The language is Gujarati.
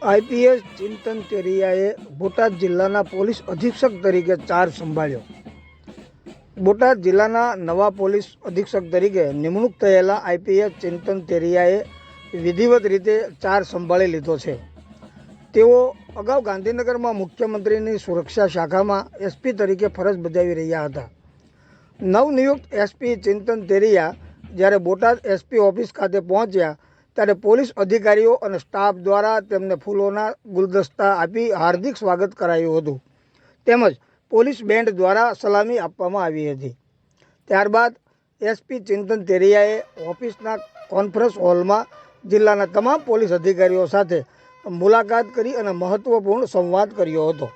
આઈપીએસ ચિંતન તેરિયાએ બોટાદ જિલ્લાના પોલીસ અધિક્ષક તરીકે ચાર્જ સંભાળ્યો. બોટાદ જિલ્લાના નવા પોલીસ અધિક્ષક તરીકે નિમણૂક થયેલા આઈપીએસ ચિંતન તેરિયાએ વિધિવત રીતે ચાર્જ સંભાળી લીધો છે. તેઓ અગાઉ ગાંધીનગરમાં મુખ્યમંત્રીની સુરક્ષા શાખામાં એસપી તરીકે ફરજ બજાવી રહ્યા હતા. નવનિયુક્ત એસપી ચિંતન તેરિયા જ્યારે બોટાદ એસપી ઓફિસ ખાતે પહોંચ્યા ત્યારે પોલીસ અધિકારીઓ અને સ્ટાફ દ્વારા તેમને ફૂલોના ગુલદસ્તા આપી હાર્દિક સ્વાગત કરાયું હતું. તેમજ પોલીસ બેન્ડ દ્વારા સલામી આપવામાં આવી હતી. ત્યારબાદ એસપી ચિંતન તેરિયાએ ઓફિસના કોન્ફરન્સ હોલમાં જિલ્લાના તમામ પોલીસ અધિકારીઓ સાથે મુલાકાત કરી અને મહત્વપૂર્ણ સંવાદ કર્યો હતો.